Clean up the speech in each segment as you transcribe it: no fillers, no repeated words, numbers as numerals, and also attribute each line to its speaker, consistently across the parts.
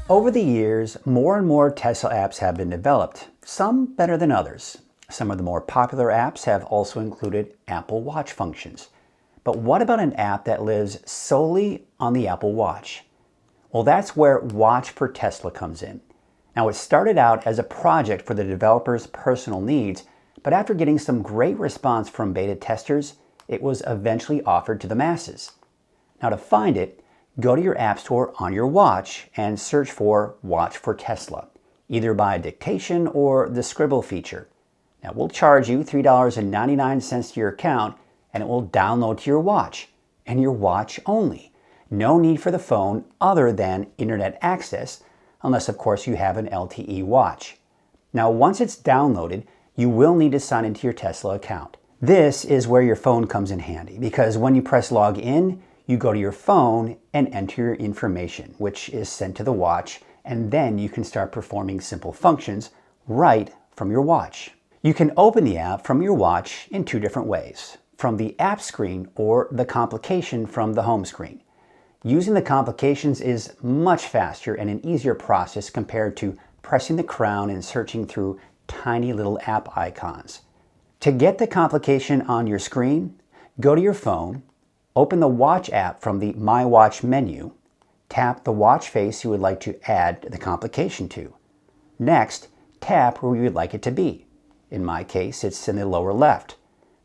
Speaker 1: Over the years, more and more Tesla apps have been developed, some better than others. Some of the more popular apps have also included Apple Watch functions. But what about an app that lives solely on the Apple Watch? Well, that's where Watch for Tesla comes in. Now, it started out as a project for the developer's personal needs, but after getting some great response from beta testers, it was eventually offered to the masses. Now, to find it, go to your App Store on your watch and search for Watch for Tesla, either by dictation or the Scribble feature. Now, we'll charge you $3.99 to your account, and it will download to your watch, and your watch only. No need for the phone other than internet access, unless of course you have an LTE watch. Now, once it's downloaded, you will need to sign into your Tesla account. This is where your phone comes in handy, because when you press log in, you go to your phone and enter your information, which is sent to the watch, and then you can start performing simple functions right from your watch. You can open the app from your watch in two different ways, from the app screen or the complication from the home screen. Using the complications is much faster and an easier process compared to pressing the crown and searching through tiny little app icons. To get the complication on your screen, go to your phone, open the Watch app from the My Watch menu, tap the watch face you would like to add the complication to. Next, tap where you would like it to be. In my case, it's in the lower left.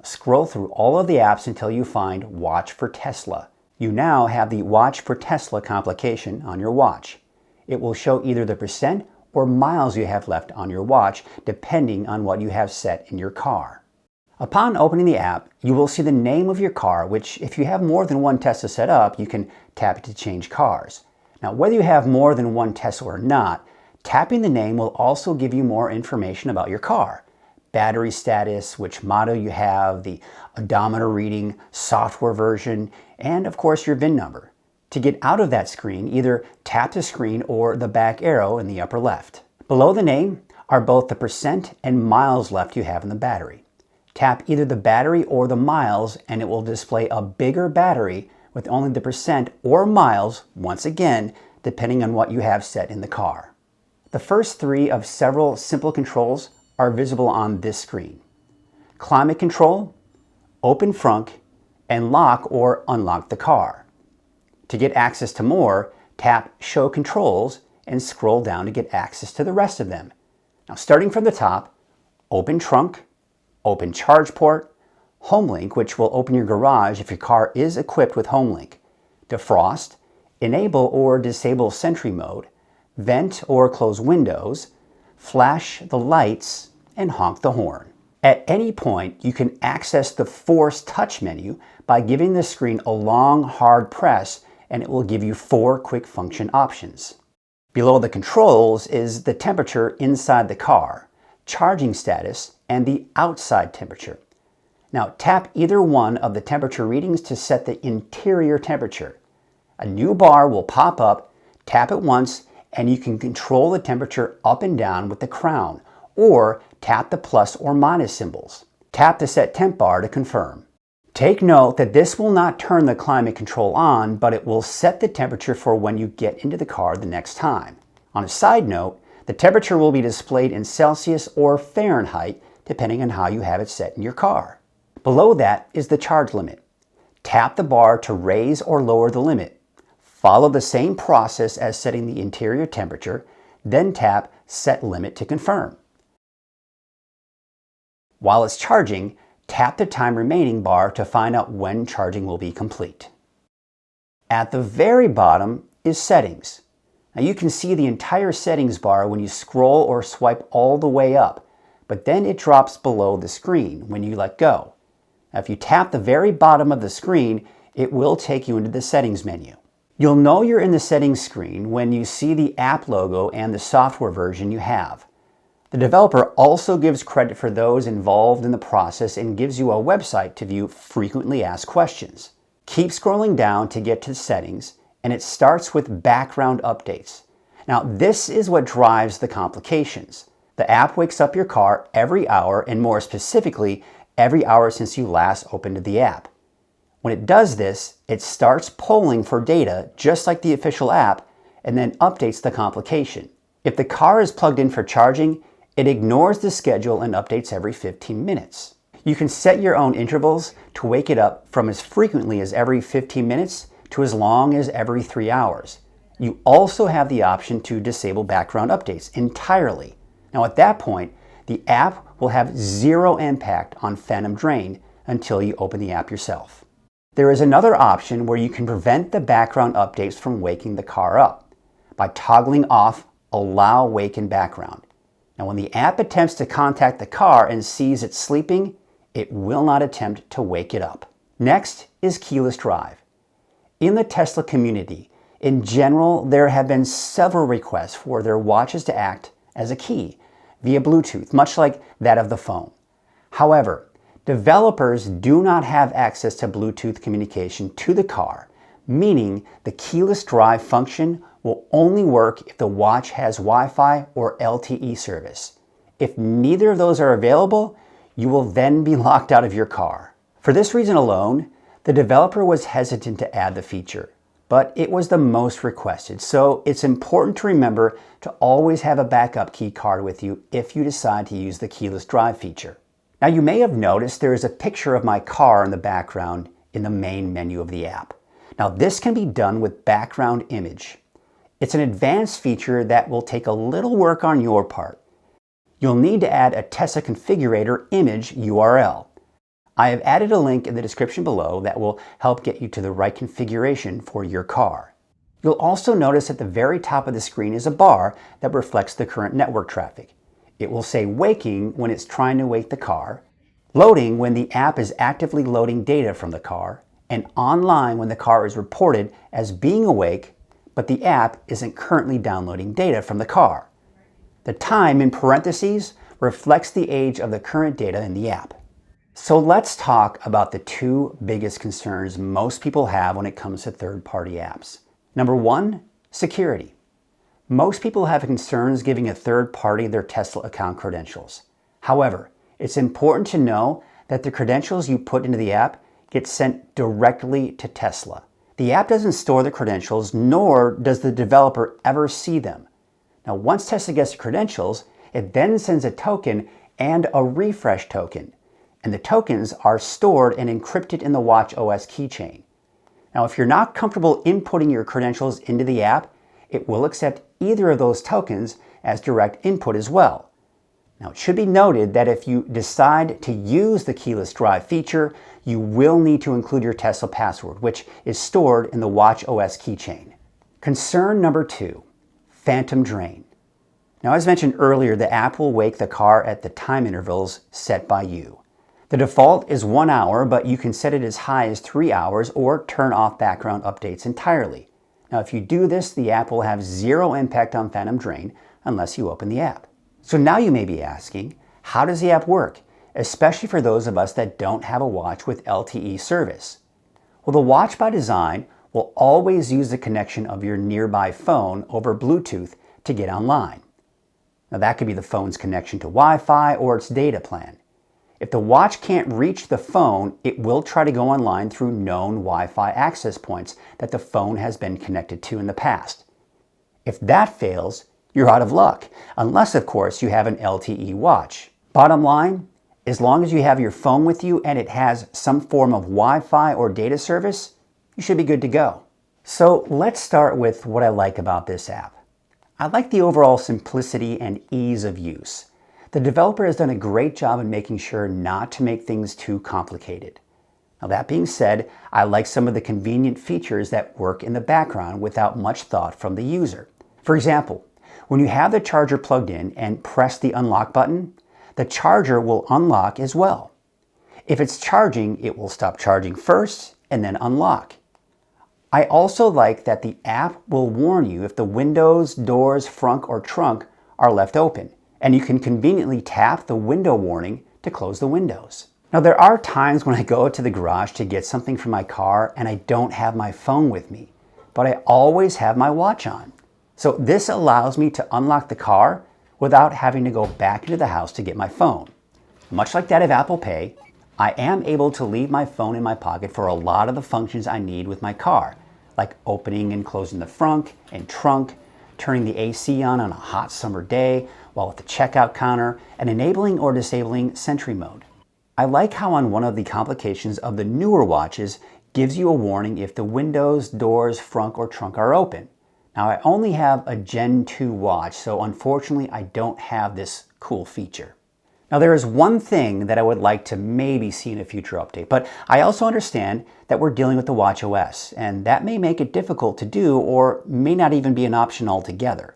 Speaker 1: Scroll through all of the apps until you find Watch for Tesla. You now have the Watch for Tesla complication on your watch. It will show either the percent or miles you have left on your watch, depending on what you have set in your car. Upon opening the app, you will see the name of your car, which if you have more than one Tesla set up, you can tap it to change cars. Now, whether you have more than one Tesla or not, tapping the name will also give you more information about your car. Battery status, which model you have, the odometer reading, software version, and of course your VIN number. To get out of that screen, either tap the screen or the back arrow in the upper left. Below the name are both the percent and miles left you have in the battery. Tap either the battery or the miles and it will display a bigger battery with only the percent or miles, once again, depending on what you have set in the car. The first three of several simple controls are visible on this screen. Climate control, open frunk, and lock or unlock the car. To get access to more, tap Show Controls and scroll down to get access to the rest of them. Now, starting from the top, open trunk, open charge port, HomeLink, which will open your garage if your car is equipped with HomeLink, defrost, enable or disable Sentry mode, vent or close windows, flash the lights, and honk the horn. At any point, you can access the Force Touch menu by giving the screen a long, hard press, and it will give you 4 quick function options. Below the controls is the temperature inside the car, charging status, and the outside temperature. Now, tap either one of the temperature readings to set the interior temperature. A new bar will pop up, tap it once, and you can control the temperature up and down with the crown, or tap the plus or minus symbols. Tap the Set Temp bar to confirm. Take note that this will not turn the climate control on, but it will set the temperature for when you get into the car the next time. On a side note, the temperature will be displayed in Celsius or Fahrenheit, depending on how you have it set in your car. Below that is the charge limit. Tap the bar to raise or lower the limit. Follow the same process as setting the interior temperature, then tap Set Limit to confirm. While it's charging, tap the time remaining bar to find out when charging will be complete. At the very bottom is Settings. Now you can see the entire settings bar when you scroll or swipe all the way up, but then it drops below the screen when you let go. Now if you tap the very bottom of the screen, it will take you into the settings menu. You'll know you're in the settings screen when you see the app logo and the software version you have. The developer also gives credit for those involved in the process and gives you a website to view frequently asked questions. Keep scrolling down to get to settings, and it starts with background updates. Now, this is what drives the complications. The app wakes up your car every hour, and more specifically, every hour since you last opened the app. When it does this, it starts polling for data just like the official app, and then updates the complication. If the car is plugged in for charging, it ignores the schedule and updates every 15 minutes. You can set your own intervals to wake it up from as frequently as every 15 minutes to as long as every 3 hours. You also have the option to disable background updates entirely. Now at that point, the app will have zero impact on Phantom Drain until you open the app yourself. There is another option where you can prevent the background updates from waking the car up by toggling off Allow Wake in Background. Now when the app attempts to contact the car and sees it sleeping, it will not attempt to wake it up. Next is keyless drive. In the Tesla community, in general, there have been several requests for their watches to act as a key via Bluetooth, much like that of the phone. However, developers do not have access to Bluetooth communication to the car, meaning the keyless drive function will only work if the watch has Wi-Fi or LTE service. If neither of those are available, you will then be locked out of your car. For this reason alone, the developer was hesitant to add the feature, but it was the most requested, so it's important to remember to always have a backup key card with you if you decide to use the keyless drive feature. Now you may have noticed there is a picture of my car in the background in the main menu of the app. Now this can be done with background image. It's an advanced feature that will take a little work on your part. You'll need to add a Tesla configurator image URL. I have added a link in the description below that will help get you to the right configuration for your car. You'll also notice at the very top of the screen is a bar that reflects the current network traffic. It will say waking when it's trying to wake the car, loading when the app is actively loading data from the car, and online when the car is reported as being awake, but the app isn't currently downloading data from the car. The time in parentheses reflects the age of the current data in the app. So let's talk about the two biggest concerns most people have when it comes to third-party apps. Number one, security. Most people have concerns giving a third party their Tesla account credentials. However, it's important to know that the credentials you put into the app get sent directly to Tesla. The app doesn't store the credentials, nor does the developer ever see them. Now, once Tesla gets the credentials, it then sends a token and a refresh token, and the tokens are stored and encrypted in the watchOS keychain. Now, if you're not comfortable inputting your credentials into the app, it will accept either of those tokens as direct input as well. Now, it should be noted that if you decide to use the keyless drive feature, you will need to include your Tesla password, which is stored in the watchOS keychain. Concern number two, Phantom Drain. Now, as mentioned earlier, the app will wake the car at the time intervals set by you. The default is 1 hour, but you can set it as high as 3 hours or turn off background updates entirely. Now, if you do this, the app will have zero impact on Phantom Drain unless you open the app. So now you may be asking, how does the app work, especially for those of us that don't have a watch with LTE service? Well, the watch by design will always use the connection of your nearby phone over Bluetooth to get online. Now, that could be the phone's connection to Wi-Fi or its data plan. If the watch can't reach the phone, it will try to go online through known Wi-Fi access points that the phone has been connected to in the past. If that fails, you're out of luck, unless of course you have an LTE watch. Bottom line, as long as you have your phone with you and it has some form of Wi-Fi or data service, you should be good to go. So let's start with what I like about this app. I like the overall simplicity and ease of use. The developer has done a great job in making sure not to make things too complicated. Now that being said, I like some of the convenient features that work in the background without much thought from the user. For example, when you have the charger plugged in and press the unlock button, the charger will unlock as well. If it's charging, it will stop charging first and then unlock. I also like that the app will warn you if the windows, doors, front, or trunk are left open, and you can conveniently tap the window warning to close the windows. Now, there are times when I go to the garage to get something from my car and I don't have my phone with me, but I always have my watch on. So this allows me to unlock the car without having to go back into the house to get my phone. Much like that of Apple Pay, I am able to leave my phone in my pocket for a lot of the functions I need with my car, like opening and closing the front and trunk, turning the AC on a hot summer day while at the checkout counter, and enabling or disabling Sentry Mode. I like how on one of the complications of the newer watches gives you a warning if the windows, doors, front, or trunk are open. Now I only have a Gen 2 watch, so unfortunately I don't have this cool feature. Now there is one thing that I would like to maybe see in a future update, but I also understand that we're dealing with the watchOS, and that may make it difficult to do or may not even be an option altogether.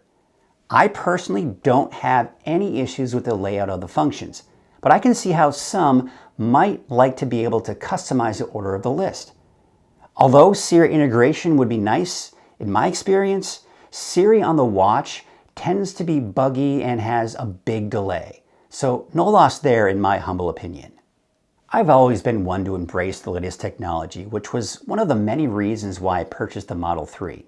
Speaker 1: I personally don't have any issues with the layout of the functions, but I can see how some might like to be able to customize the order of the list. Although Siri integration would be nice, in my experience, Siri on the watch tends to be buggy and has a big delay. So no loss there in my humble opinion. I've always been one to embrace the latest technology, which was one of the many reasons why I purchased the Model 3.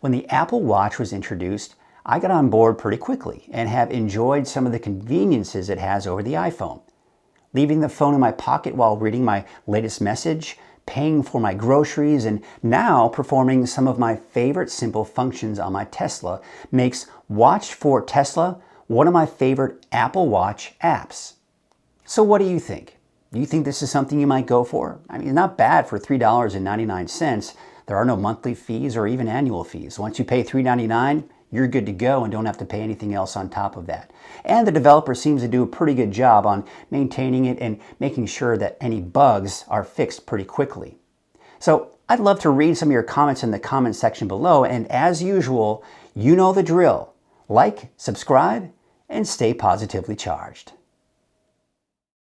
Speaker 1: When the Apple Watch was introduced, I got on board pretty quickly and have enjoyed some of the conveniences it has over the iPhone. Leaving the phone in my pocket while reading my latest message, paying for my groceries, and now performing some of my favorite simple functions on my Tesla makes Watch for Tesla one of my favorite Apple Watch apps. So what do you think? Do you think this is something you might go for? I mean, it's not bad for $3.99. There are no monthly fees or even annual fees. Once you pay $3.99, you're good to go and don't have to pay anything else on top of that. And the developer seems to do a pretty good job on maintaining it and making sure that any bugs are fixed pretty quickly. So I'd love to read some of your comments in the comment section below, and as usual, you know the drill. Like, subscribe, and stay positively charged.